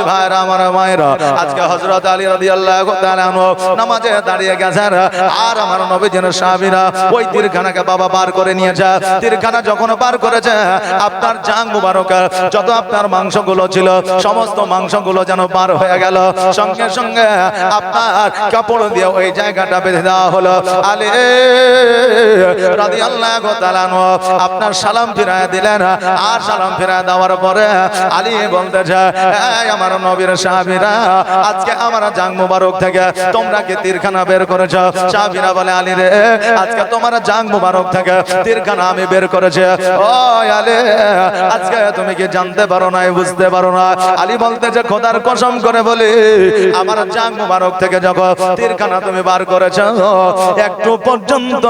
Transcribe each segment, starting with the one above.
ভাইরা আমার মায়েরা, আজকে হযরত আলী রাদিয়াল্লাহু তাআলা আনহু নামাজে দাঁড়িয়ে গেছেন, আর আমার নবীজির সাহাবীরা ওই তীরখানাকে বাবা বার করে নিয়েছে। তীরখানা যখন বার করেছে, আপনার জাং মুবারক যত আপনার মাংসগুলো ছিল সমস্ত মাংসগুলো যেন বার হয়ে গেল। সঙ্গে সঙ্গে আপনার কাপড় দিয়ে ওই জায়গাটা বেঁধে দেওয়া হলো। আলী রাদিয়াল্লাহু তাআলা আনহু আপনার সালাম ফিরায় দিলেন, আর সালাম ফিরায় দেওয়ার পরে আলী বলতেছে, এই আমার নবীর সাহাবীরা, আজকে আমার জাং মুবারক থেকে তোমরা কি তীরখানা বের করেছো? সাহাবীরা বলে, আলী রে, আজকে তোমার জাং মুবারক থেকে তীরখানা আমি বের করেছি। ও আলী, আজকে তুমি কি জানতে পারো না, বুঝতে পারো না? আলী বলতেছে, খোদার কসম করে বলি, আমার জাং মুবারক থেকে যখন তীরখানা তুমি বার করেছো, একটু পর্যন্ত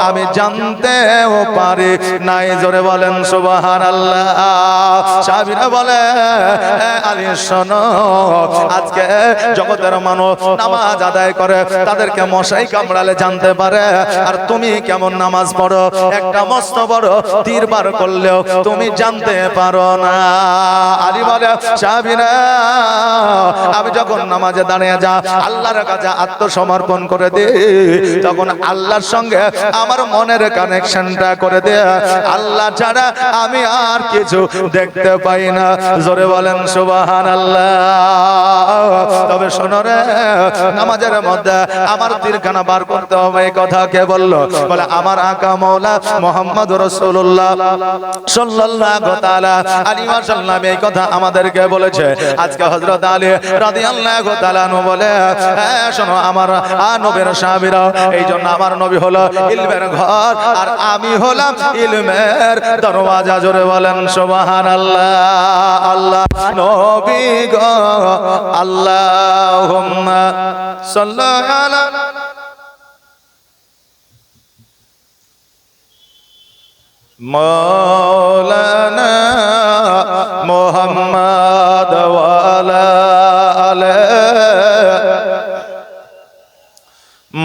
আমি জানতেও পারি নাই। জোরে বলেন সুবহানাল্লাহ। সাহাবীরা বলে, আলী শোনো, আজকে জগতের মানুষ নামাজ আদায় করে তাদেরকে মশাই কামড়ালে জানতে পারে, আর তুমি কেমন নামাজ পড়ো, একটা মস্ত বড় তীর বার করলেও তুমি জানতে পারো না। আলী বলে, সাহাবীরা, আমি যখন নামাজে দাঁড়িয়ে যা আল্লাহর কাছে আত্মসমর্পণ করে দিই, তখন আল্লাহর সঙ্গে আমার মনের কানেকশনটা করে দেয়। আল্লাহ ছাড়া আমি আর কিছু দেখতে পাই না। জোরে বলেন সুবহানাল্লাহ। তবে শোনো রে, নামাজের মধ্যে আমার তীরখানা বার করতে হবে, এই কথা কে বলল? বলে আমার আকা মাওলা মুহাম্মদ রাসূলুল্লাহ সাল্লাল্লাহু তাআলা আলাইহি ওয়াসাল্লাম এই কথা আমাদেরকে বলেছে। আজকে হযরত আলী রাদিয়াল্লাহু তাআলা আনহু বলে, শোনো আমার নবীর সাহাবীরা, এই জন্য আমার নবী হলো ইলমের ঘর, আর আমি হলাম ইলমের দরওয়াজা। জোরে বলেন সুবহানাল্লাহ। আল্লাহ নবী গো, আল্লাহুম্মা সাল্লি আলা মাওলানা মুহাম্মদ ওয়া আলা আলিহি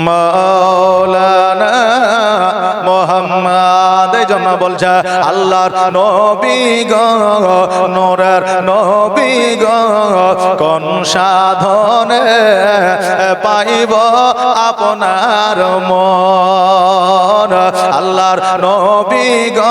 মাওলানা মুহাম্মদ। এই জন্য বলছে, আল্লাহর নবী গো, নূরের নবী গো, কোন সাধনে পাইব আপনার মন। আল্লাহর নবী গো,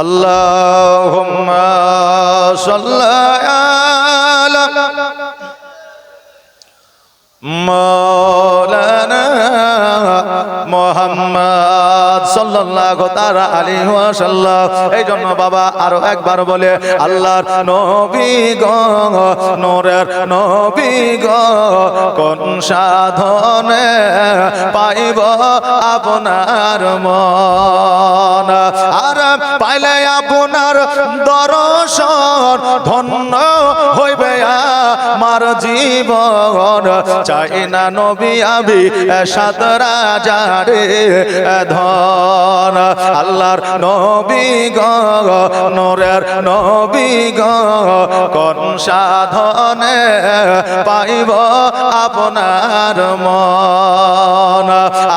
আল্লাহুম্মা সাল্লি আলা মাওলানা মুহাম্মদ সাল্লাল্লাহু তাআলা আলাইহি ওয়াসাল্লাম। এই জন্য বাবা আরো একবার বলে, আল্লাহর নবী গো, নূরের নবী গো, কোন সাধনে পাইব আপনার মন। আর পাইলে আপনার দর্শন ধন্য হইবে আমার জীবন। চাই না নবী আমি সাত রাজারে ধন। আল্লাহর নবী গো, নূরের নবী গো, কোন সাধনে পাইব আপনার মন।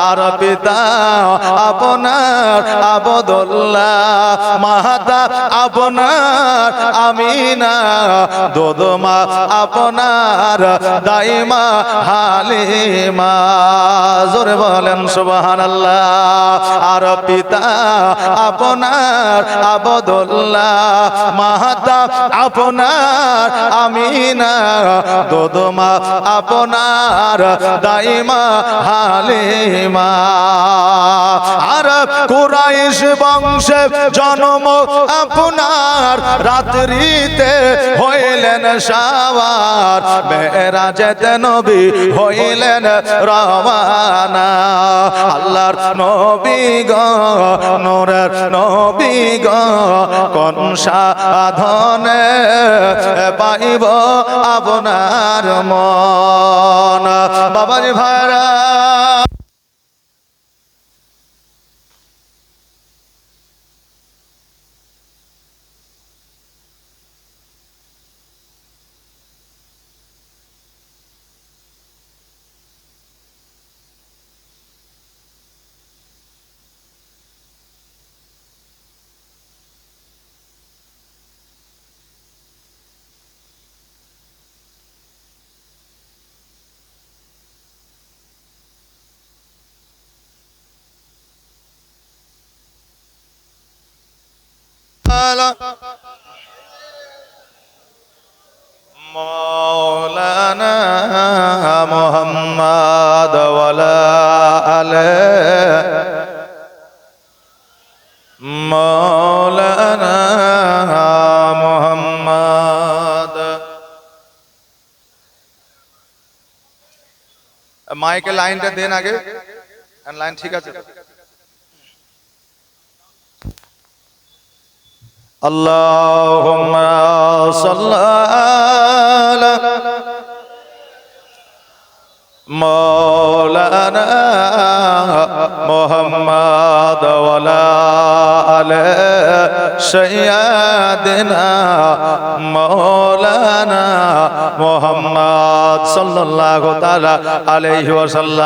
আর পিতা আপনার আবদুল্লাহ, মাতা আপনার আমিনা, দোদমা আপনার দাইমা হালিমা। জোরে বলেন সুবহানাল্লাহ। আর পিতা আপনার আবদুল্লাহ, মাতা আপনার আমিনা, দোদমা আপনার দাইমা হালিমা। আর কুরাইশ বংশে জন্ম আপনার রাত্রিতে হইলেন সাওয়ার মেরাজেতে নবী হইলেন রওয়ানা আল্লাহর নবী গো নূরের নবী গো কোন সাধনে পাইব আপনার মন বাবাজি ভাইরা مولانا محمد وعلى آله مولانا محمد মাইকে লাইনটা দেন আগে লাইন ঠিক আছে اللهم صل على مولانا محمد وعلى آل سيدنا مولانا محمد صلى الله تعالى عليه وسلم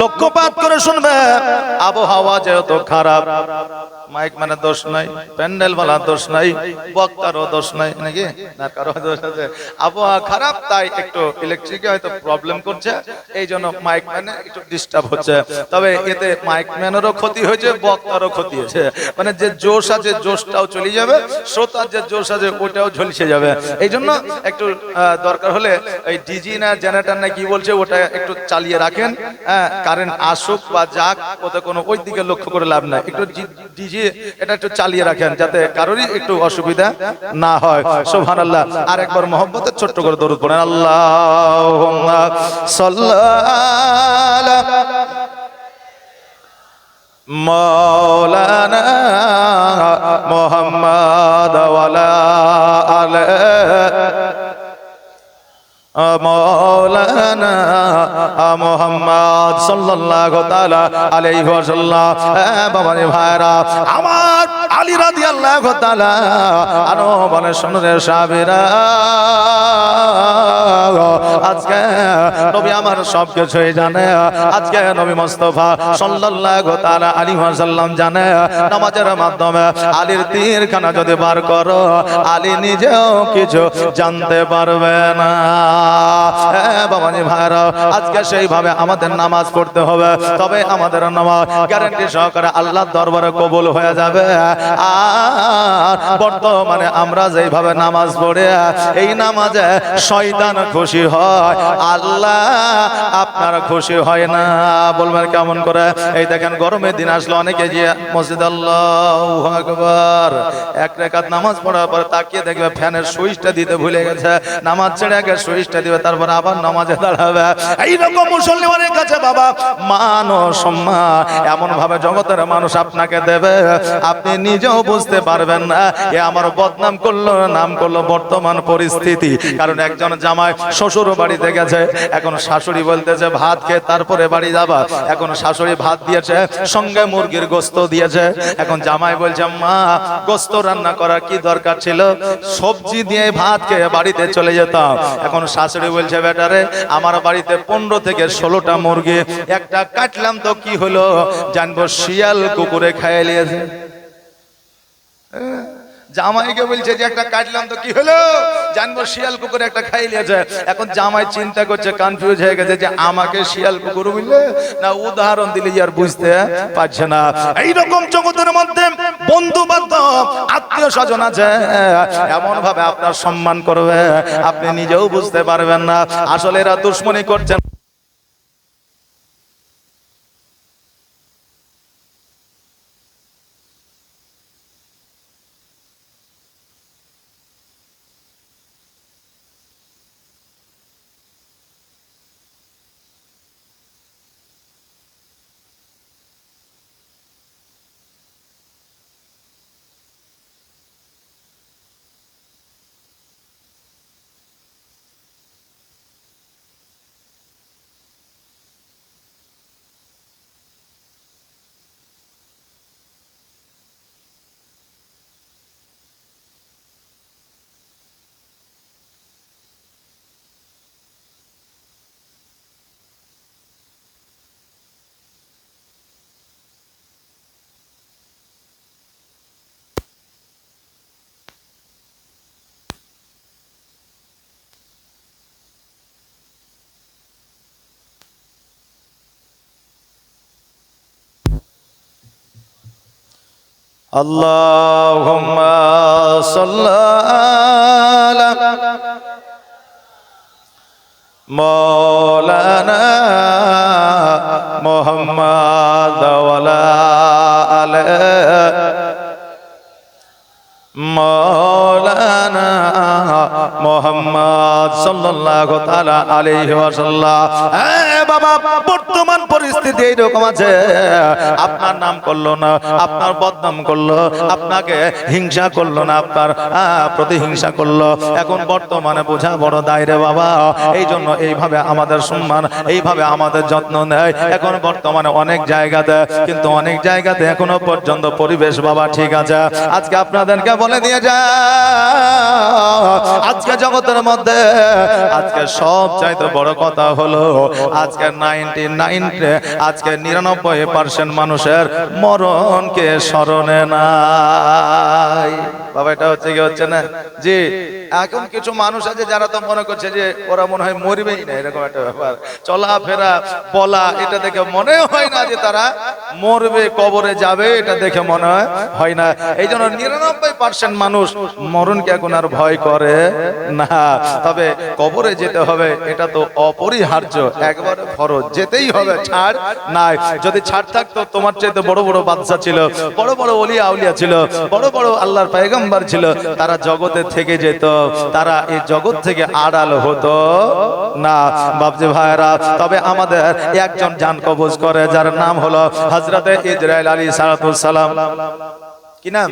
লক্ষ্যপাত করে শুনবে আবহাওয়া যেহেতু খারাপ মাইক মানে দোষ নাই প্যান্ডেল वाला দোষ নাই বক্তারও দোষ নাই নাকি না কারো দোষ আছে আবহাওয়া খারাপ তাই একটু ইলেকট্রিকে হয়তো প্রবলেম করছে এইজন্য মাইক মানে একটু ডিস্টার্ব হচ্ছে তবে এতে মাইক ম্যানেরও ক্ষতি হয়েছে বক্তারও ক্ষতি হয়েছে মানে যে জোশ আছে জোশটাও চলে যাবে শ্রোতার যে জোশ আছে ওটাও ঝলসে যাবে এইজন্য একটু দরকার হলে এই ডিজি না জেনারেটর না কি বলছে ওটা একটু চালিয়ে রাখেন হ্যাঁ কারেন্ট আসুক বা যাক ওতে কোনো ওই দিকে লক্ষ্য করে লাভ নাই একটু ডিজি এটা একটু চালিয়ে রাখেন যাতে কারোরই একটু অসুবিধা না হয় সুবহানাল্লাহ আর একবার মহব্বতের ছোট্ট করে দরুদ পড়েন আল্লাহুম্মা সাল্লাল্লাহু মাওলানা মুহাম্মদ ওয়ালা আলে মৌলানা মুহাম্মদ সাল্লাল্লাহু তাআলা আলাইহি ওয়াসাল্লাম বাবারে ভাইরা আমার আলী রাদিয়াল্লাহু তাআলা আনো বলে শুনরে সাহাবীরা আজকে নবী আমার সব কিছুই জানে আজকে নবী মুস্তাফা সাল্লাল্লাহু তাআলা আলাইহি ওয়াসাল্লাম জানে নামাজের মাধ্যমে আলীর তীরখানা যদি বার করো আলী নিজেও কিছু জানতে পারবে না বাবাজি ভাইরা আজকে সেইভাবে আমাদের নামাজ পড়তে হবে তবে আমাদের নামাজ গ্যারান্টি সহকারে আল্লাহর দরবারে কবুল হয়ে যাবে আর বর্তমানে আমরা যেভাবে নামাজ পড়ে এই নামাজে শয়তান খুশি হয় আল্লাহ আপনার খুশি হয় না বলবেন কেমন করে এই দেখেন গরমের দিন আসলো অনেকে যে মসজিদ আল্লাহু আকবার এক রাকাত নামাজ পড়ার পর তাকিয়ে দেখবে ফ্যানের সুইচটা দিতে ভুলে গেছে নামাজ ছেড়ে আগে সুইচটা দিবে তারপর আবার নামাজে দাঁড়াবে এইরকম মুসলমানের কাছে বাবা মান ও সম্মান এমন ভাবে জগতের মানুষ আপনাকে দেবে আপনি নিজেও বুঝতে পারবেন না এ আমার বদনাম করলো নাম করলো বর্তমান পরিস্থিতি কারণ একজন জামাই শ্বশুর বাড়িতে গেছে এখন শাশুড়ি বলতেছে ভাত খেয়ে তারপরে বাড়ি যাবা এখন শাশুড়ি ভাত দিয়েছে সঙ্গে মুরগির গোস্ত দিয়েছে এখন জামাই বলছে মা গোস্ত রান্না করার কি দরকার ছিল সবজি দিয়ে ভাত খেয়ে বাড়িতে চলে যেতাম এখন শাশুড়ি বলছে বেটারে আমার বাড়িতে 15 থেকে 16টা মুরগি একটা কাটলাম তো কি হলো জানবো শিয়াল কুকুরে খেয়ে নিয়েছে জামাইকে বলছে যে একটা কাটলাম তো কি হলো জানবো শিয়াল কুকুর একটা খাই লিয়েছে এখন জামাই চিন্তা করছে কনফিউজ হয়ে গেছে যে আমাকে শিয়াল কুকুর বললে না উদাহরণ দিলে আর বুঝতে পারছে না এইরকম জগতের মধ্যে বন্ধু বান্ধব আত্মীয় স্বজন আছে এমন ভাবে আপনার সম্মান করবে আপনি নিজেও বুঝতে পারবেন না আসলে এরা দুশ্মনী করছে আল্লাহুম্মা সাল্লি আলা মাওলানা মুহাম্মাদ ওয়া আলা আলি মাওলানা মুহাম্মদ সাল্লাল্লাহু তাআলা আলাইহি ওয়াসাল্লাম। বাবা, বর্তমান পরিস্থিতি এইরকম আছে, আপনার নাম করলো না, আপনার বদনাম করলো, আপনাকে হিংসা করলো না, আপনার প্রতিহিংসা করলো। এখন বর্তমানে বোঝা বড় দায় রে বাবা। এই জন্য এইভাবে আমাদের সম্মান, এইভাবে আমাদের যত্ন নেয়। এখন বর্তমানে অনেক জায়গাতে, কিন্তু অনেক জায়গাতে এখনো পর্যন্ত পরিবেশ বাবা ঠিক আছে। আজকে আপনাদেরকে বলে দিয়ে যায়, আজকে জগতের মধ্যে আজকে সব চাইতে বড় কথা হলো আজকে 99% মানুষের মরণকে স্মরণে নাই। বাবা, এটা হচ্ছে কি হচ্ছে না? জি, এখন কিছু মানুষ আছে যারা তো মনে করছে যে ওরা মনে হয় মরবেই না, এরকম একটা ব্যাপার। চলাফেরা বলা এটা দেখে মনে হয় না যে তারা মরবে, কবরে যাবে, এটা দেখে মনে হয় না। এই জন্য 99% মানুষ মরণকে এখন আর ভয় করে না। তবে কবরে যেতে হবে, এটা তো অপরিহার্য, একবারে ফরজ, যেতেই হবে, ছাড় নাই। যদি ছাড় থাকতো, তোমার চাইতে বড় বড় বাদশা ছিল, বড় বড় ওলিয়া আউলিয়া ছিল, বড় বড় আল্লাহর পয়গম্বর ছিল, তারা জগতে থেকে যেত, তারা এই জগৎ থেকে আড়াল হতো না বাপজি ভাইরা। তবে আমাদের একজন জান কবজ করে, যার নাম হলো হযরতে ইসরাইল আলাইহিস সালাম। কি নাম?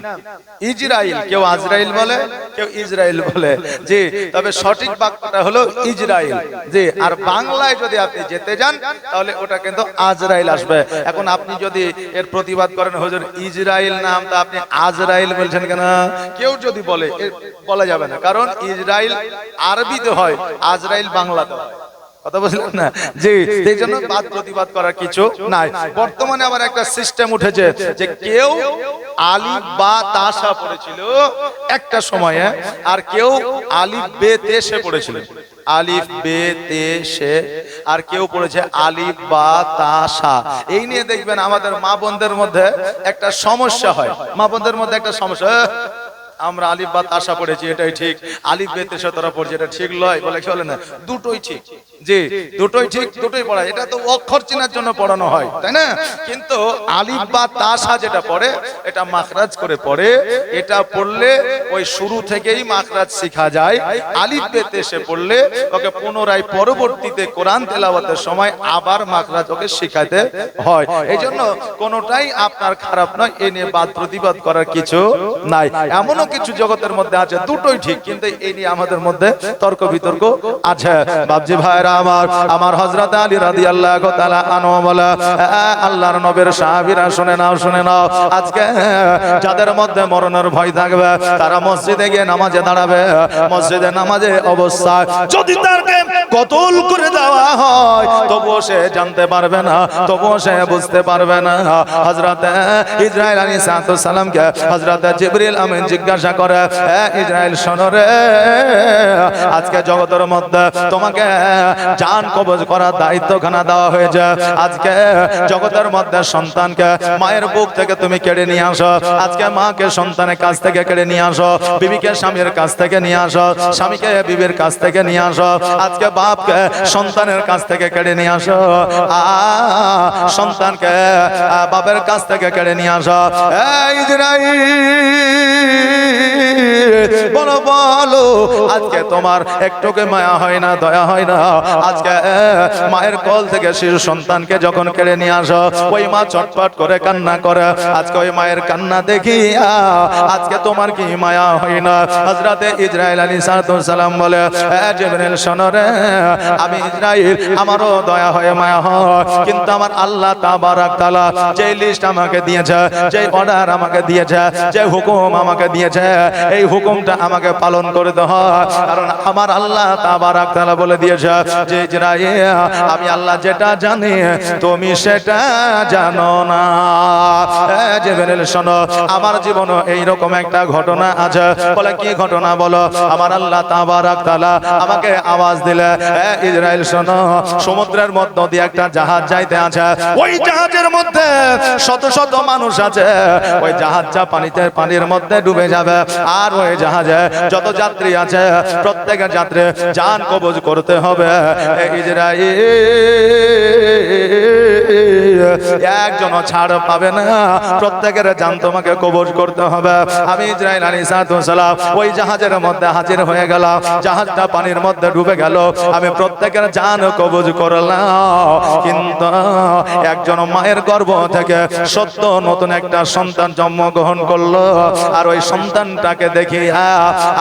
ইজরাইল। কেউ আজরাইল বলে, কেউ ইসরাইল বলে। জি, তবে সঠিক বাক্যটা হলো ইজরাইল। জি, আর বাংলায় যদি আপনি যেতে যান তাহলে ওটা কিন্তু আজরাইল আসবে। এখন আপনি যদি এর প্রতিবাদ করেন, হুজুর ইজরাইল নাম, তা আপনি আজরাইল বলছেন কেন? কেউ যদি বলে, বলা যাবে না, কারণ ইজরাইল আরবিতে হয়, আজরাইল বাংলাতে হয়। কথা বুঝলেন না? জি, এই জন্য বাদ প্রতিবাদ করার কিছু নাই। বর্তমানে আবার একটা সিস্টেম উঠেছে যে কেউ আলিফ বা তাসা পড়েছিল একটা সময়ে, আর কেউ আলিফ বে তে সে পড়েছিল, আলিফ বে তে সে, আর কেউ পড়েছে আলিফ বা তাসা। এই নিয়ে দেখবেন আমাদের মা বোনদের মধ্যে একটা সমস্যা হয়, মা বোনদের মধ্যে একটা সমস্যা, আমরা আলিফ বা তাসা পড়েছি এটাই ঠিক, আলিফ বে তে সে তোরা পড়ছে এটা ঠিক লয়, বলে চলে না, দুটোই ঠিক। জি, দুটোই ঠিক, দুটোই পড়া। এটা তো অক্ষর চেনার জন্য পড়ানো হয়, তাই না? কিন্তু আলিফ বা তাসা যেটা পড়ে, এটা মাখরাজ করে পড়ে, এটা পড়লে ওই শুরু থেকেই মাখরাজ শেখা যায়। আলিফ বে তে সে পড়লে ওকে পুনরায় পরবর্তীতে কোরআন তেলাওয়াতের সময় আবার মাখরাজ ওকে শেখাতে হয়। এই জন্য কোনোটাই আপনার খারাপ নয়, এ নিয়ে বাদ প্রতিবাদ করার কিছু নাই। এমনও কিছু জগতের মধ্যে আছে দুটোই ঠিক, কিন্তু এই নিয়ে আমাদের মধ্যে তর্ক বিতর্ক আছে। বাপজি ভাইরা আমার, আমার হযরত আলী রাদিয়াল্লাহু তাআলা আনহু বলে, আল্লাহর নবীর সাহাবীরা শুনে নাও, শুনে নাও, আজকে যাদের মধ্যে মরণের ভয় থাকবে তারা মসজিদে গিয়ে নামাজে দাঁড়াবে। মসজিদে নামাজে অবস্থায় যদি তাকে কতল করে দেওয়া হয় তবুও সে জানতে পারবে না, তবুও সে বুঝতে পারবে না। হযরত ইসরাইল আলাইহিস সালামকে হযরত জিবরিল আমিন জিজ্ঞাসা করে, ইসরাইল শোনো রে, আজকে জগতের মধ্যে তোমাকে জান কবজ করার দায়িত্বখানা দেওয়া হয়েছে। আজকে জগতের মধ্যে সন্তানকে মায়ের বুক থেকে তুমি কেড়ে নিয়ে আসো, আজকে মাকে সন্তানের কাছ থেকে কেড়ে নিয়ে আসো, বিবিকে স্বামীর কাছ থেকে নিয়ে আসো, স্বামীকে বিবির কাছ থেকে নিয়ে আসো, আজকে বাপকে সন্তানের কাছ থেকে কেড়ে নিয়ে আসো, সন্তানকে বাপের কাছ থেকে কেড়ে নিয়ে আসো। ইসরাইল বলো বলো, আজকে তোমার একটুকে মায়া হয় না, দয়া হয় না? আজকে মায়ের কোল থেকে শিশু সন্তানকে যখন কেড়ে নিয়ে আসো, ওই মা চটপট করে কান্না করে, আজকে ওই মায়ের কান্না দেখিয়া আজকে তোমার কি মায়া হয় না? হযরতে ইসরাইল আলাইহিস সালাম বলে, জিবরিল শোনো রে, আমি ইসরাইল, আমারও দয়া হয়, মায়া হয়, কিন্তু আমার আল্লাহ তাবারাক তাআলা যে লিস্ট আমাকে দিয়েছে, যে অর্ডার আমাকে দিয়েছে, যে হুকুম আমাকে দিয়েছে, দিয়েছে এই হুকুমটা আমাকে পালন করতে হয়, কারণ আমার আল্লাহ তাবারাক তাআলা বলে দিয়েছে যে ইসরাঈল আমি আল্লাহ যেটা জানি তুমি সেটা জানো না। জিবরিল শোনো, আমার জীবনে এইরকম একটা ঘটনা আছে। বলে কি ঘটনা বলো? আমার আল্লাহ তাবারাক তাআলা আমাকে আওয়াজ দিলে ইসরাঈল শোনো, সমুদ্রের মধ্য দিয়ে একটা জাহাজ যাইতে আছে, ওই জাহাজের মধ্যে শত শত মানুষ আছে, ওই জাহাজটা পানির মধ্যে ডুবে যাবে, আর ওই জাহাজে যত যাত্রী আছে প্রত্যেকের যাত্রী জান কবজ করতে হবে। ইসরাঈল একজন ছাড় পাবে না, প্রত্যেকের জান তোমাকে কবজ করতে হবে। আমি ইসরাঈল আলাইহিস সালাম ওই জাহাজের মধ্যে হাজির হয়ে গেলাম, জাহাজটা পানির মধ্যে ডুবে গেল, আমি প্রত্যেকের জান কবজ করলাম। কিন্তু একজন মায়ের গর্ভ থেকে সত্য নতুন একটা সন্তান জন্মগ্রহণ করলো, আর ওই সন্তানটাকে দেখিয়া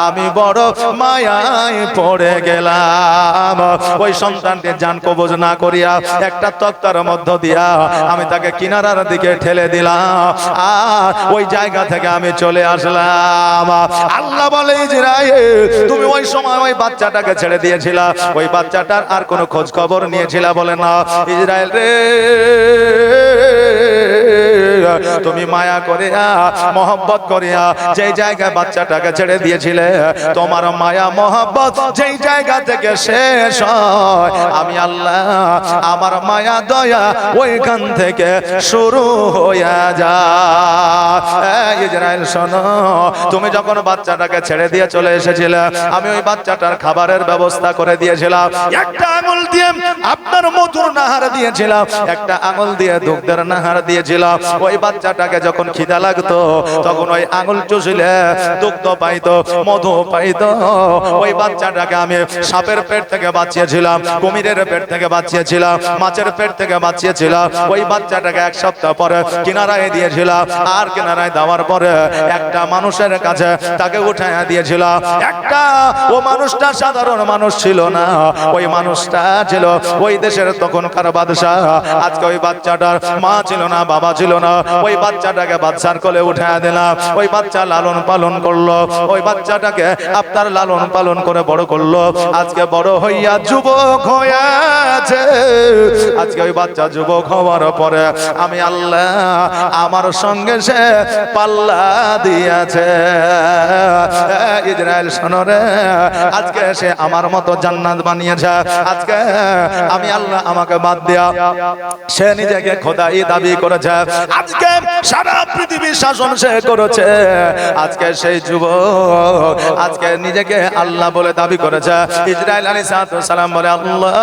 আমি বড় মায়ায় পড়ে গেলাম। ওই সন্তানকে জান কবজ না করিয়া একটা তক্তার মধ্য দিয়া আমি তাকে কিনারার দিকে ঠেলে দিলাম, আর ওই জায়গা থেকে আমি চলে আসলাম। আল্লাহ বলে ইসরাঈল তুমি ওই সময় ওই বাচ্চাটাকে ছেড়ে দিয়েছিলা, ওই বাচ্চাটার আর কোনো খোঁজ খবর নিয়েছিলা? বলে না। ইসরাঈল রে, তুমি মায়া করিয়া মহব্বত করিয়া যেই জায়গায় বাচ্চাটাকে ছেড়ে দিয়েছিলে, তোমার মায়া মহব্বত যেই জায়গা থেকে শেষ হয়, আমি আল্লাহ আমার মায়া দয়া ওইখান থেকে শুরু হয়ে যায়। ইসরাঈল শোনো, তুমি যখন বাচ্চাটাকে ছেড়ে দিয়ে চলে এসেছিলে, আমি ওই বাচ্চাটার খাবারের ব্যবস্থা করে দিয়েছিলাম। একটা আঙুল দিয়ে আপনার মধুর নাহার দিয়েছিলাম, একটা আঙুল দিয়ে দুগ্ধের নাহার দিয়েছিলাম। ওই বাচ্চাটাকে যখন খিদা লাগতো তখন ওই আঙুল চুষলে দুগ্ধ পাইতো, মধু পাইতো। ওই বাচ্চাটাকে আমি সাপের পেট থেকে বাঁচিয়েছিলাম, কুমিরের পেট থেকে বাঁচিয়েছিলাম, মাছের পেট থেকে বাঁচিয়েছিলাম। ওই বাচ্চাটাকে এক সপ্তাহ পরে কিনারায় দিয়েছিলাম, আর কিনারায় দেওয়ার পরে একটা মানুষের কাছে তাকে উঠাইয়া দিয়েছিলাম। একটা ও মানুষটা সাধারণ মানুষ ছিল না, ওই মানুষটা ছিল ওই দেশের তখনকার বাদশাহ। আজকে ওই বাচ্চাটার মা ছিল না, বাবা ছিল না, ওই বাচ্চাটাকে বাচ্চার কোলে উঠাইয়া দিলাম। ওই বাচ্চা লালন পালন করলো, ওই বাচ্চাটাকে আপনার লালন পালন করে বড় করলো। আজকে বড় হইয়া যুবক হয়েছে। আজকে ওই বাচ্চা যুবক হওয়ার পরে আমি আল্লাহ আমার সঙ্গে সে পাল্লা দিয়েছে। ইসরাঈল শোনো রে, আজকে সে আমার মতো জান্নাত বানিয়েছে। আজকে আমি আল্লাহ আমাকে বাদ দিয়া সে নিজেকে খোদাই দাবি করেছে। আজকে সারা পৃথিবীর শাসন সে করেছে। আজকে সেই যুবক আজকে নিজেকে আল্লাহ বলে দাবি করেছে। ইসরাঈল আলাইহিস সালাম বলে আল্লাহ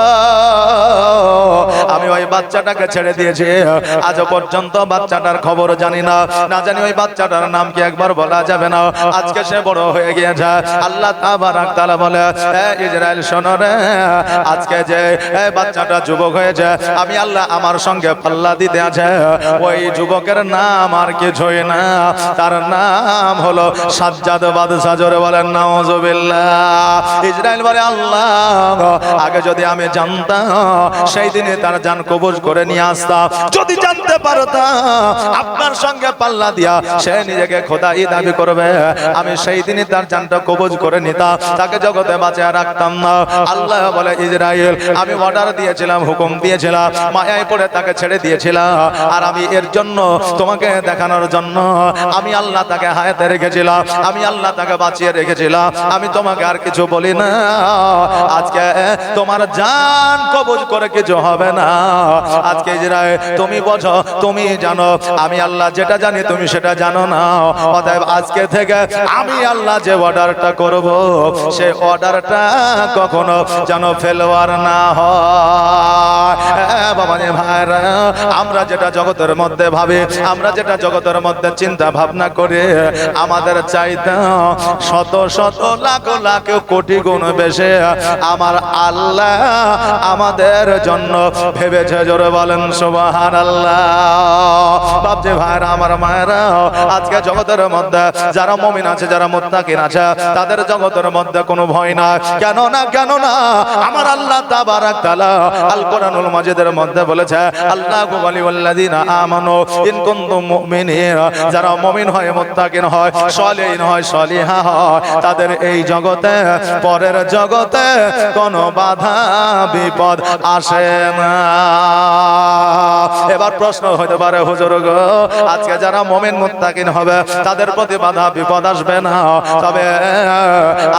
আমি ওই বাচ্চাটাকে ছেড়ে দিয়েছি, আজ পর্যন্ত বাচ্চাটার খবর জানি না, না জানি ওই বাচ্চাটার নাম কি একবার বলা যাবে না। আজকে সে বড় হয়ে গিয়েছে। আল্লাহ তাবারাক তাআলা বলে ইসরাঈল শোনো রে, আজকে যে বাচ্চাটা যুবক হয়েছে, আমি আল্লাহ আমার সঙ্গে পাল্লা দিতে আছে। ওই যুবকের নাম আর কিছুই না, তার নাম হলো সাজ্জাদ বাদশা। জোরে বলেন নাউজুবিল্লাহ। ইসরাঈল বলে আল্লাহ আগে যদি আমি জানতাম সেই দিনে তার জান কবজ করে নিয়ে আসতাম। যদি জানতে পারতাম আপনার সঙ্গে পাল্লা দিয়া সে নিজেকে খোদাই দাবি করবে, আমি সেই দিনই তার জানটা কবজ করে নিতাম, তাকে জগতে বাঁচিয়ে রাখতাম না। আল্লাহ বলে ইসরাঈল আমি অর্ডার দিয়েছিলাম, হুকুম দিয়েছিলাম, মায়ায় পড়ে তাকে ছেড়ে দিয়েছিলাম, আর আমি এর জন্য তোমাকে দেখানোর জন্য আমি আল্লাহ তাকে হায়াতে রেখেছিলাম, আমি আল্লাহ তাকে বাঁচিয়ে রেখেছিলাম। আমি তোমাকে আর কিছু বলি না। আজকে তোমার জান কবজ করে কিছু হবে না। আজকে ইসরাঈল তুমি বোঝো, তুমি জানো, আমি আল্লাহ যেটা জানি তুমি সেটা জানো না। অতএব আজকে থেকে আমি আল্লাহ যে অর্ডারটা করব সেই অর্ডারটা কখনো যেন ফেলওয়ার না হয়। বাবা রে ভাইরা, আমরা যেটা জগতের মধ্যে ভাবি, আমরা যেটা জগতের মধ্যে চিন্তা ভাবনা করে, আমাদের চাইতে শত শত লাখ লাখ কোটি গুণ বেশি আমার আল্লাহ আমাদের জন্য ভেবেছে। জোরে বলেন সুবহানাল্লাহ। বাপজি ভাইরা আমার মায়েরা, আজকে জগতের মধ্যে যারা মুমিন আছে, যারা মুত্তাকিন আছে, তাদের জগতের মধ্যে কোনো ভয় না। কেন না, কেন না? আমার আল্লাহ তাবারাক তাআলা আল কোরআনুল মাজিদের মধ্যে বলেছে, আল্লাহু ওয়ালিউল্লাযিনা আমানু ইন কুনতুম মুমিনিন, যারা মুমিন হয়, মুত্তাকিন হয়, সালিহিন হয়, সালিহা হয়, তাদের এই জগতে পরের জগতে কোনো বাধা বিপদ আসে না। এবার প্রশ্ন হতে পারে, হুজুর গো, আজকে যারা মুমিন মুত্তাকিন হবে তাদের প্রতি বাধা বিপদ আসবে না, তবে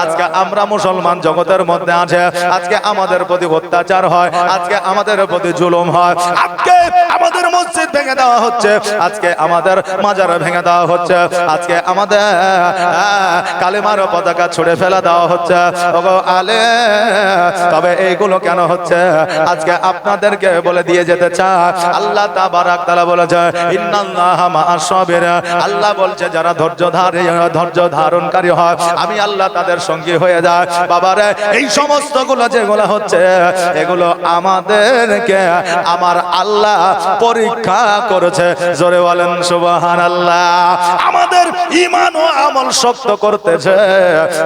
আজকে আমরা মুসলমান জগতের মধ্যে আছে, আজকে আমাদের প্রতি অত্যাচার হয়, আজকে আমাদের প্রতি জুলুম হয়, আজকে আমাদের মসজিদ ভেঙে দেওয়া হচ্ছে, আজকে আমাদের মাজার ভেঙে দেওয়া হচ্ছে, আজকে আমাদের কালেমার পতাকা ছুড়ে ফেলা দেওয়া হচ্ছে। ওগো আলে, তবে এইগুলো কেন হচ্ছে? আজকে আপনাদেরকে বলে দিয়ে যেতে চাই, আল্লাহ তাবারাক তাআলা বলেছে, ইন্নাল্লাহা মা'আস সাবিরিন, আল্লাহ বলছে যারা ধৈর্য ধারণকারী হয়, আমি আল্লাহ তাদের সঙ্গী হয়ে যায়। বাবারে, এই সমস্ত গুলো যেগুলো হচ্ছে, এগুলো আমাদেরকে আমার আল্লাহ পরীক্ষা করেছে। জোরে বলেন সুবহানাল্লাহ। আমাদের ঈমান ও আমল শক্ত করতেছে।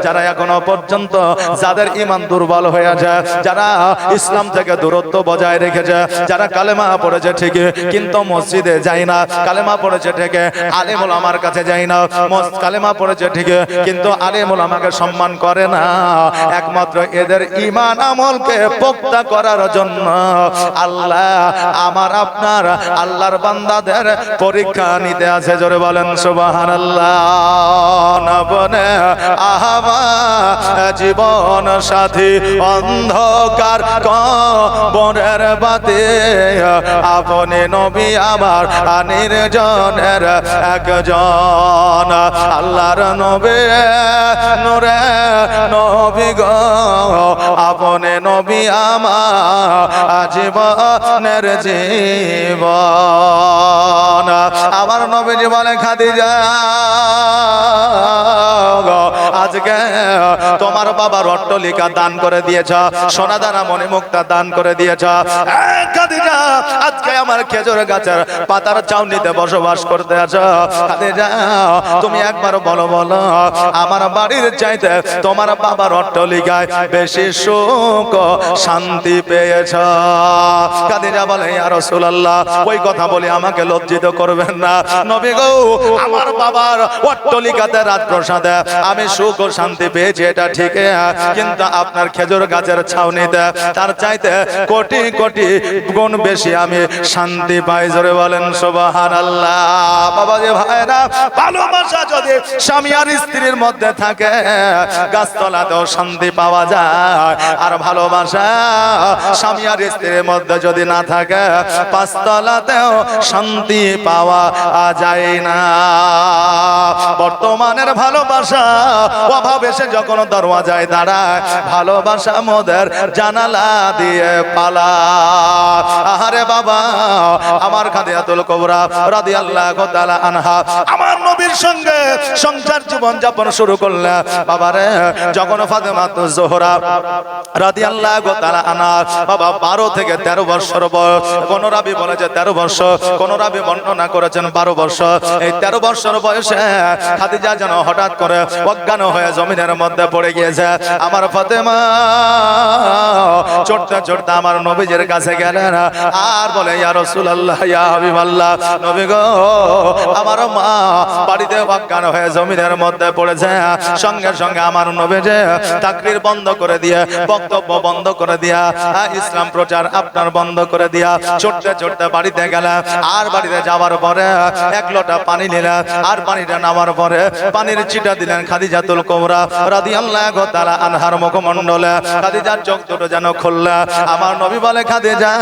যারা এখনো পর্যন্ত যাদের ঈমান দুর্বল হয়ে যায়, যারা ইসলাম থেকে দূরত্ব বজায় রেখেছে, যারা কালেমা পড়েছে ঠিকই কিন্তু মসজিদে যায় না, কালেমা পড়েছে ঠিকই আলেম ওলামার কাছে যায় না, কালেমা পড়েছে ঠিকই কিন্তু আলেম ওলামাকে সম্মান করে না, একমাত্র এদের ঈমান আমলকে পোক্তা করার জন্য আল্লাহ আমার আপনার আল্লাহর বান্দাদের পরীক্ষা নিতে আছে। জোরে বলেন সুবহানাল্লাহ। নবনে আহমা জীবন সাথী অন্ধকার কবরের বাতি, আপনি নবী আমার নির্জনের একজন, আল্লাহর নবী নূরে নবী গো, আপনি নবী আমার জীবনের জীবন। আমার নবী জীবনে খাদিজা, আজকে তোমার বাবার অট্টালিকা দান করে দিয়েছ, সোনা দানা মণিমুক্তা দান করে দিয়েছ। খাদিজা, আজকে আমার খেজুর গাছের পাতার চাউনিতে বসবাস করতে আছো। খাদিজা, তুমি একবার বলো বলো, আমার বাড়ির চাইতে তোমার বাবার অট্টালিকায় বেশি সুখ শান্তি পেয়েছ? খাদিজা বলে, ইয়া রাসূলুল্লাহ, ওই কথা বলে আমাকে লজ্জিত করবেন না। নবী গো, আমার বাবার অট্টালিকাতে রাজপ্রাসাদে আমি সুখ ও শান্তি পেয়েছি, এটা ঠিক, কিন্তু আপনার খেজুর গাছের ছাউনিতে তার চাইতে কোটি কোটি গুণ বেশি আমি শান্তি পাই। জোরে বলেন সুবহানাল্লাহ। বাবা যে ভাইরা, ভালোবাসা যদি স্বামী আর স্ত্রীর মধ্যে থাকে, গাছতলাতেও শান্তি পাওয়া যায়, আর ভালোবাসা স্বামী আর স্ত্রীর মধ্যে যদি না থাকে, পাঁচতলাতেও শান্তি পাওয়া যায় না। বর্তমানের ভালোবাসা অভাব এসে যখন দরওয়াজায় দাঁড়ায়, ভালোবাসা মোদের জানালা দিয়ে পালা। আহারে বাবা, আমার খাদিজাতুল কুবরা রাদিয়াল্লাহু তাআলা আনহা আমার নবীর সঙ্গে সংসার জীবন যাপন শুরু করলেন। বাবারে, যখন ফাতেমাতুজ জোহরা রাদিয়াল্লাহু তাআলা আনহা বাবা 12 থেকে 13 বছর বয়স, কোন রাবী বলে যে 13 বছর, কোন রাবী বর্ণনা করেছেন 12 বছর। এই 13 বছর বয়সে খাদিজা যেন হঠাৎ করে অজ্ঞান হয়ে জমিনের মধ্যে পড়ে গিয়েছে। আমার ফাতেমা চড়তে চড়তে আমার নবীজির কাছে গেলেন আর বলে, ইয়া রাসূলুল্লাহ, ইয়া হাবিবাল্লাহ, নবী গো, আমার মা বাড়িতে অজ্ঞান হয়ে জমিনের মধ্যে পড়েছে। সঙ্গে সঙ্গে আমার নবীজি তাকরীর বন্ধ করে দিয়ে, বক্তব্য বন্ধ করে দিয়া, ইসলাম প্রচার আপনার বন্ধ করে দিয়া চড়তে চড়তে বাড়িতে গেলেন। আর বাড়িতে যাওয়ার পরে এক লোটা পানি নিলেন, আর পানিটা নামার পরে পানির ছিটা দিলেন খাদিজাতুল কুবরা রাদিয়াল্লাহু তাআলা আনহার মুখমণ্ডলে। খাদিজার চোখ দুটো যেন খুলল। আমার নবী বলে, খাদিজা,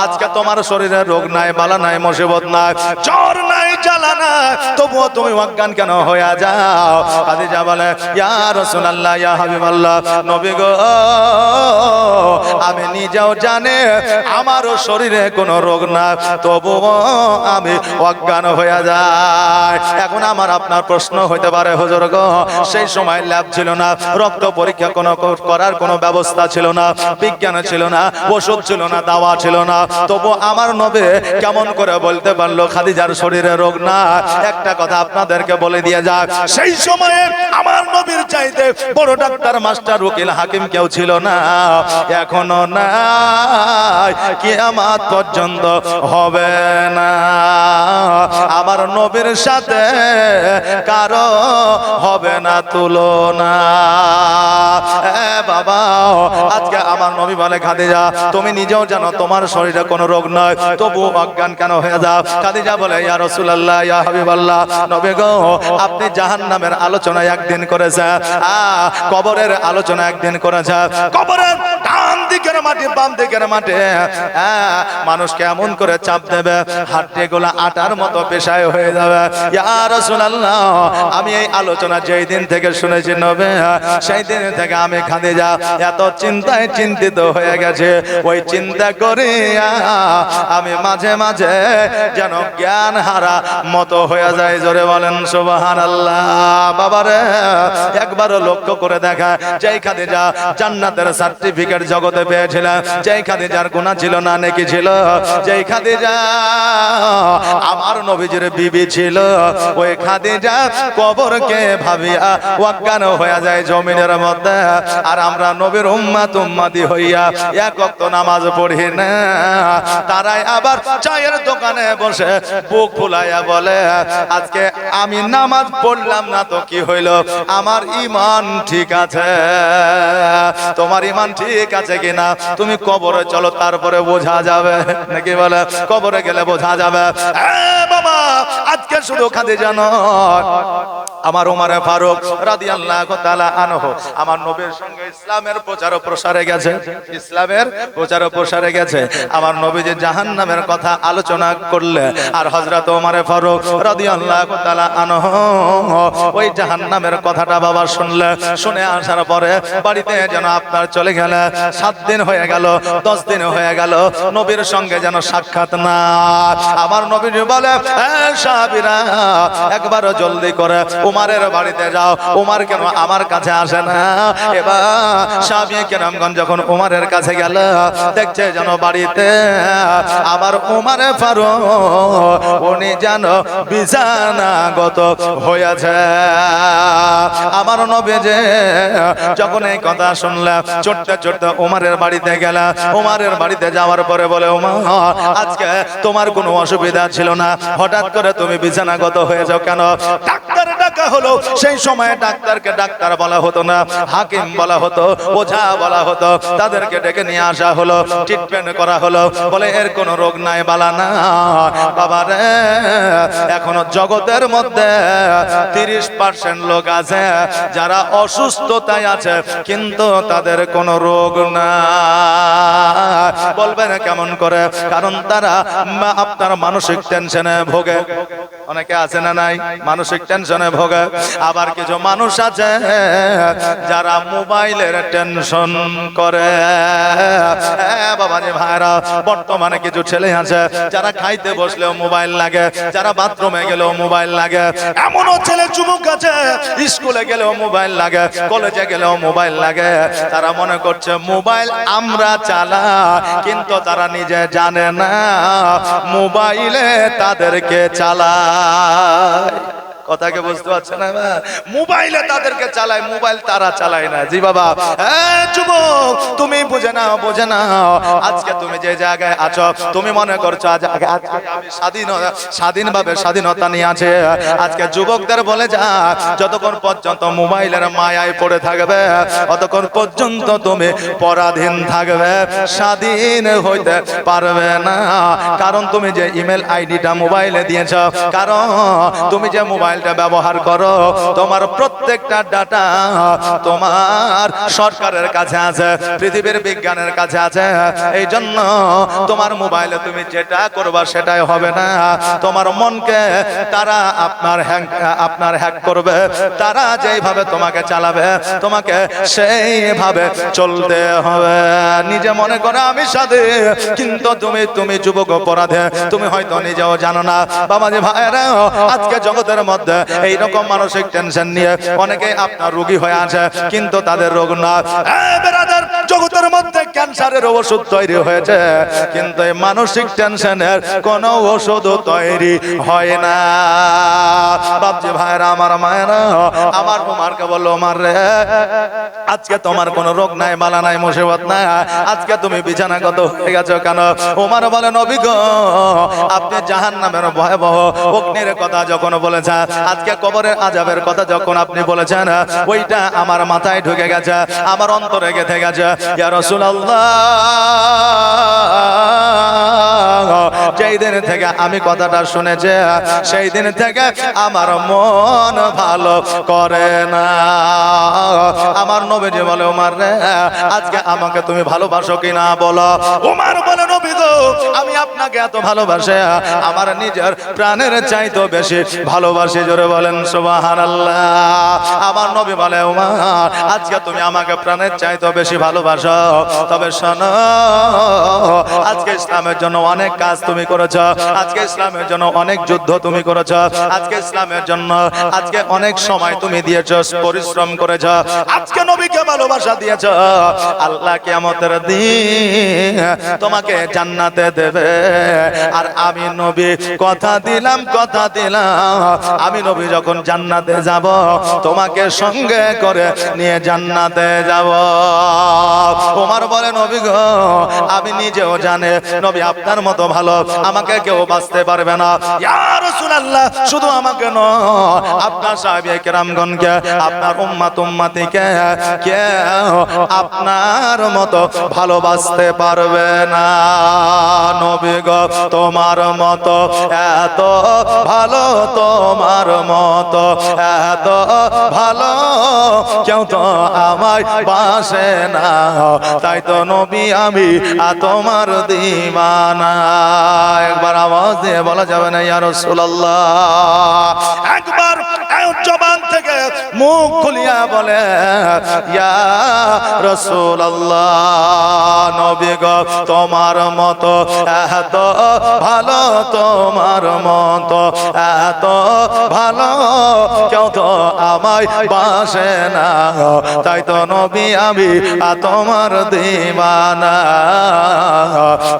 আজকে তোমার শরীরে রোগ নাই, বালা নাই, মুসিবত নাই, জ্বর নাই, জ্বালা নাই, তবুও তুমি অজ্ঞান কেন হয়ে যাও? খাদিজা বলে, ইয়া রাসূলুল্লাহ, ইয়া হাবিবাল্লাহ, নবী গো, আমি নিজেও জানে আমারও শরীরে কোনো রোগ না, তবুও আমি অজ্ঞান হয়ে যায়। এখন আমার আপনার প্রশ্ন হইতে পারে, হুজুর গো সেই সময় ল্যাব ছিল না, রক্ত পরীক্ষা কোনো করার কোনো ব্যবস্থা ছিল না, বিজ্ঞান ছিল না, ওষুধ ছিল না, দাওয়া ছিল না, তবু আমার নবী কেমন করে বলতে পারলো খাদিজার শরীরে রোগ না? একটা কথা আপনাদেরকে বলে দিয়ে যাক, সেই সময়ে আমার নবীর চাইতে বড় ডাক্তার, মাস্টার, উকিল, হাকিম কেউ ছিল না, এখনো নাই, কিয়ামত পর্যন্ত হবে না। আমার নবীর সাথে কারো হবে না তুলনা। বাবা আজকে আমার নবী বলে খাদিজা তুমি নিজেও জানো তোমার শরীরে কোনো রোগ নয়, তবু অজ্ঞান কেন হয়ে যাও? খাদিজা বলে ইয়া রাসূলুল্লাহ, ইয়া হাবিবাল্লাহ, নবী গো আপনি জাহান্নামের আলোচনা একদিন করেছেন, কবরের আলোচনা একদিন করেছেন। কবরের ডান দিকের মাটি, বাম দিকের মাটি মানুষ কেমন করে চাপ দেবে, হাড়গুলো আটার মতো পেশায় হয়ে যাবে। ইয়া রাসূলুল্লাহ আমি এই আলোচনা যেই দিন থেকে শুনেছি নবী, সেই দিন থেকে আমি খাদিজা এত চিন্তায় চিন্তিত হয়ে গেছে, ওই চিন্তা করি আমি মাঝে মাঝে যেন জ্ঞান হারা মতো হয়ে যায়। জোরে বলেন সুবহানাল্লাহ। বাবারে একবারও লক্ষ্য করে দেখা, যেই খাদিজা জান্নাতের সার্টিফিকেট জগতে পেয়েছিলেন, যেই খাদিজার গুনাহ ছিল না নেকি ছিল, যেই খাদিজা আমার নবীজির বিবি ছিল, ওই খাদিজা কবরকে ভাবিয়া অজ্ঞান হয়ে যায় জমিনের মধ্যে। আর আমরা নবীর উম্মত উম্মতি হইয়া এক ওয়াক্ত নামাজ পড়ি না, তারাই আবার চায়ের দোকানে বসে বুক ফুলাইয়া বলে আজকে আমি নামাজ পড়লাম না তো কি হইল, আমার ঈমান ঠিক আছে। তোমার ঈমান ঠিক আছে কিনা তুমি কবরে চলো, তারপরে বোঝা যাবে, নাকি বলে কবরে গেলে বোঝা যাবে। বাবা আজকে শুধু খাদিজা নয়, আমার ওমর ফারুক রাদিয়াল্লাহু তাআলা আনহু আমার নবীর সঙ্গে ইসলামের প্রচার ও প্রসারে গেছে, ইসলামের প্রচার ও প্রসারে গেছে। আমার নবী যে জাহান্নামের কথা আলোচনা করলে, আর হযরত ওমর ফারুক রাদিয়াল্লাহু তাআলা আনহু ওই জাহান্নামের কথাটা বাবা শুনলে, শুনে আসার পরে বাড়িতে যেন আপনার চলে গেল, 7 দিন হয়ে গেল, 10 দিন হয়ে গেল, নবীর সঙ্গে যেন সাক্ষাৎ না। আমার নবী বলে সাহাবীরা একবার জলদি করে উমারের বাড়িতে যাও, উমার কেন আমার কাছে আসে না? এবার সাহাবী কেরামগণ যখন উমারের কাছে গেল, দেখছে যেন বাড়িতে আবার উমারে ফারুক উনি যেন বিছানাগত হয়েছে। আমার নবী যে যখন এই কথা শুনলাম, ছোট্ট ছোট্ট উমারের বাড়িতে গেল, উমারের বাড়িতে যাওয়ার পরে বলে উমর আজকে তোমার কোনো অসুবিধা ছিল না, হঠাৎ করে তুমি বিছানাগত হয়ে যাও কেন? ডাক্তার ডাকা হলো, সেই সময় ডাক্তারকে ডাক্তার বলা হতো না, হাকিম বলা হতো, ওঝা বলা হতো, তাদেরকে ডেকে নিয়ে আসা হলো, ট্রিটমেন্ট করা হলো, বলে এর কোনো রোগ নাই, বালা না। বাবারে এখনো জগতের মধ্যে 30% লোক আছে যারা অসুস্থতায় আছে, কিন্তু তাদের কোনো রোগ না। বলবেন কেমন করে? কারণ তারা আপনার মানসিক টেনশনে ভোগে। অনেকে আছে না নাই মানসিক টেনশনে ভোগে। আবার কিছু মানুষ আছে যারা মোবাইলের টেনশন করে। বাবাজি ভাইরা, বর্তমানে কিছু ছেলে আছে যারা খাইতে বসলেও মোবাইল লাগে, যারা বাথরুমে গেলেও মোবাইল লাগে। এমনও ছেলে যুবক আছে স্কুলে গেলেও মোবাইল লাগে, কলেজে গেলেও মোবাইল লাগে। তারা মনে করছে মোবাইল আমরা চালাই, কিন্তু তারা নিজে জানে না মোবাইলে তাদেরকে চালায়। কথাকে বুঝতে পারছে না? মোবাইলে তাদেরকে চালায়, মোবাইল তারা চালায় না। জি বাবা, যুবক তুমি বুঝে নাও, বুঝে নাও। আজকে তুমি যে জায়গায় আছো, তুমি মনে করছো আজ আমি স্বাধীনভাবে স্বাধীনতা নিয়ে আছে। আজকে যুবকদের বলে যা, যতক্ষণ পর্যন্ত মোবাইলের মায়ায় পড়ে থাকবে, ততক্ষণ পর্যন্ত তুমি পরাধীন থাকবে, স্বাধীন হইতে পারবে না। কারণ তুমি যে ইমেল আইডিটা মোবাইলে দিয়েছ, কারণ তুমি যে মোবাইল মোবাইলটা ব্যবহার করো, তোমার প্রত্যেকটা ডাটা তোমার সরকারের কাছে আছে, পৃথিবীর বিজ্ঞানের কাছে আছে। এই জন্য তোমার মোবাইলে তুমি যেটা করবা সেটাই হবে না। তোমার মনকে তারা আপনার হ্যাক করবে, তারা যেইভাবে তোমাকে চালাবে তোমাকে সেইভাবে চলতে হবে। নিজে মনে করে আমি সাধে, কিন্তু তুমি যুবক অপরাধে, তুমি হয়তো নিজেও জানো না। বাবাজি ভাইরা, আজকে জগতের মধ্যে এইরকম মানসিক টেনশন নিয়ে অনেকে আপনার রোগী হয়ে আছে, কিন্তু তাদের রোগ না। ব্রাদার, জগতের মধ্যে ক্যান্সারের ওষুধ তৈরি হয়েছে, কিন্তু এই মানসিক টেনশনের কোন ওষুধ তৈরি হয় না। বাবজি ভাইরা, আমার মায়েরা, আমার উমারকে বললো, উমার রে, আজকে তোমার কোন রোগ নাই, মালা নাই, মুসিবত নাই, আজকে তুমি বিছানাগত হয়ে গেছো কেন? উমার বলে, নবী গো, আপনি জাহান্নামের ভয়াবহ অগ্নির কথা যখন বলেছেন, আজকে কবরের আযাবের কথা যখন আপনি বলেছেন, ওইটা আমার মাথায় ঢুকে গেছে, আমার অন্তরে গেঁথে গেছে। ইয়া রাসূলুল্লাহ, যেই দিন থেকে আমি কথাটা শুনেছি, সেই দিন থেকে আমার মন ভালো করে না। আমার নবীজি বলে, উমার রে, আজকে আমাকে তুমি ভালোবাসো কিনা বলো। উমার বলে, নবী গো, আমি আপনাকে এত ভালোবাসি, আমার নিজের প্রাণের চাইতে বেশি ভালোবাসি। জোরে বলেন সুবহানাল্লাহ। আমার নবী বলে, উমার, আজকে তুমি আমাকে প্রাণের চাইতে বেশি ভালোবাসো, তবে শোনো, আজকে ইসলামের জন্য অনেক কাজ তুমি করেছো, আজকে ইসলামের জন্য অনেক যুদ্ধ তুমি করেছো, আজকে ইসলামের জন্য আজকে অনেক সময় তুমি দিয়েছো, পরিশ্রম করেছো, আজকে নবীকে ভালোবাসা দিয়েছো। আল্লাহ কিয়ামতের দিন তোমাকে জান্নাতে দেবে। আর আমি নবী কথা দিলাম, আমি নবী যখন জান্নাতে যাব, তোমাকে সঙ্গে করে নিয়ে জান্নাতে যাব। ওমর বলে, নবী গো, আমি নিজেও জানে নবী আপনার মতো ভালো আমাকে কেউ বাঁচতে পারবে না। ইয়া রাসূলুল্লাহ, শুধু আমাকে নয়, আপনার সাহাবায়ে কেরামগণকে, আপনার উম্মত উম্মতিকে কেউ আপনার মতো ভালোবাসতে পারবে না। নবী গো, তোমার মতো এত ভালো, তোমার মতো এত ভালো কেউ তো আমায় বাসে না, তাই তো নবী আমি তোমার দিওয়ানা। একবার আওয়াজ দিয়ে বলা যাবে না ইয়া রাসূলুল্লাহ? একবার জবান থেকে মুখ খুলিয়া বলে, ইয়া রাসূলুল্লাহ, নবী গো, তোমার মতো এত ভালো, তোমার মতো এত ভালো কেউ তো আমায় বাসে না, তাই তো নবী আমি তোমার দিওয়ানা,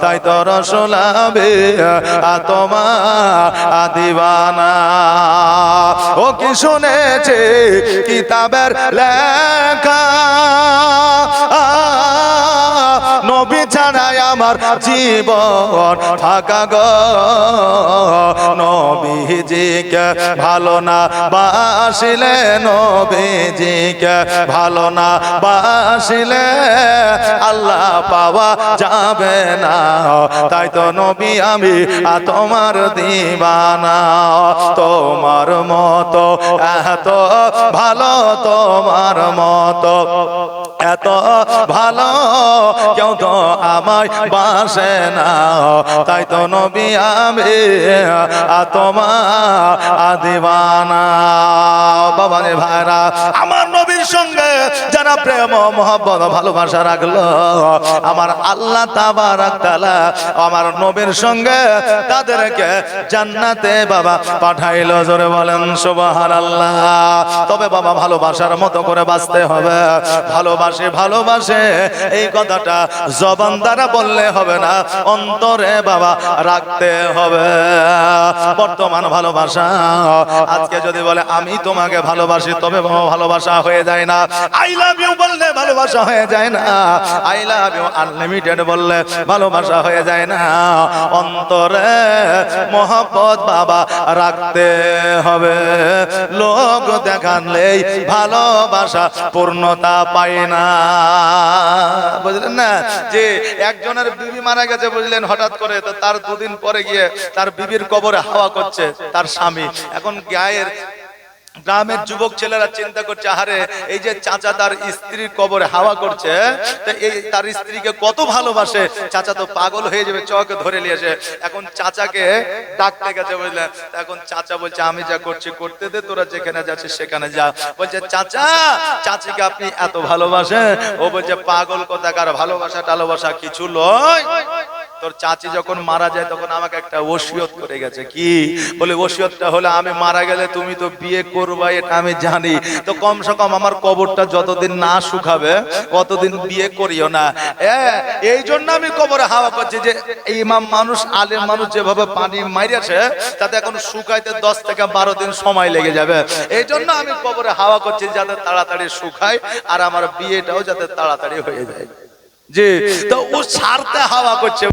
তাই তো রাসূল আমি তোমার দিওয়ানা। ও কি শুনেছে কিতাবের লেখা, নবী ছাড়াই আমার জীবন থাকা গো, নবীজিকে ভালো না বাসিলে, নবীজিকে ভালো না বাসিলে আল্লাহ পাওয়া যাবে না, তাই তো নবী আমি তোমার দিওয়ানা। তোমার মতো এত ভালো, তোমার মতো এত ভালো কেউ তো আমায় বাসে না, তাই তো নবী আমি তোমার দিওয়ানা। বাবা রে ভাইরা, আমার নবীর সঙ্গে যারা প্রেম মহব্বত ভালোবাসা রাখলো, আমার আল্লাহ তাবারাক তাআলা আমার নবীর সঙ্গে তাদেরকে জান্নাতে বাবা পাঠাইলো। জোরে বলেন সুবহানাল্লাহ। তবে বাবা ভালোবাসার মতো করে বাঁচতে হবে। ভালোবাসে এই কথাটা জবান দ্বারা বললে হবে না, অন্তরে বাবা রাখতে হবে। বর্তমান ভালোবাসা আজকে যদি বলে আমি তোমাকে ভালোবাসি, তবে বাবা ভালোবাসা হয়ে যায় না। আই লাভ ইউ বললে ভালোবাসা হয়ে যায় না, আই লাভ ইউ আনলিমিটেড বললে ভালোবাসা হয়ে যায় না। অন্তরে মহব্বত বাবা রাখতে হবে। লোক দেখালেই ভালোবাসা পূর্ণতা পায় না, বুঝলেন না? যে একজনের বিবি মারা গেছে, বুঝলেন, হঠাৎ করে, তো তার দুদিন পরে গিয়ে তার বিবির কবরে হাওয়া করছে তার স্বামী। এখন গায়ের গ্রামের যুবক ছেলেরা চিন্তা করছে, আরে এই যে চাচা তার স্ত্রীর কবরে হাওয়া করছে, তো এই তার স্ত্রীকে কত ভালোবাসে, চাচা তো পাগল হয়ে যাবে, চকে ধরে নিয়েছে। এখন চাচাকে ডাকতে গেছে, বুঝলেন? এখন চাচা বলছে, আমি যা করছি করতে দে, তোরা যেখানে যাচ্ছিস সেখানে যা। বলছে, চাচা চাচিকে আপনি এত ভালোবাসেন? ও বলছে, পাগল কোথাকার, ভালোবাসা টালোবাসা কিছু নয়। তোর চাচি যখন মারা যায় তখন আমাকে একটা ওসিয়ত করে গেছে। কি বলে? ওসিয়তটা হলো, আমি মারা গেলে তুমি তো বিয়ে করবা, এটা আমি জানি, তো কমসে কম আমার কবরটা যতদিন না শুকাবে কতদিন বিয়ে করিও না। এই জন্য আমি কবরে হাওয়া করছি, যে ইমাম মানুষ, আলেম মানুষ যেভাবে পানি মারিয়াছে, তাতে এখন শুকাইতে 10 থেকে 12 দিন সময় লেগে যাবে। এই জন্য আমি কবরে হাওয়া করছি, যাতে তাড়াতাড়ি শুকায় আর আমার বিয়েটাও যাতে তাড়াতাড়ি হয়ে যায়। জি, তো ও ছাড়তে হাওয়া করছে।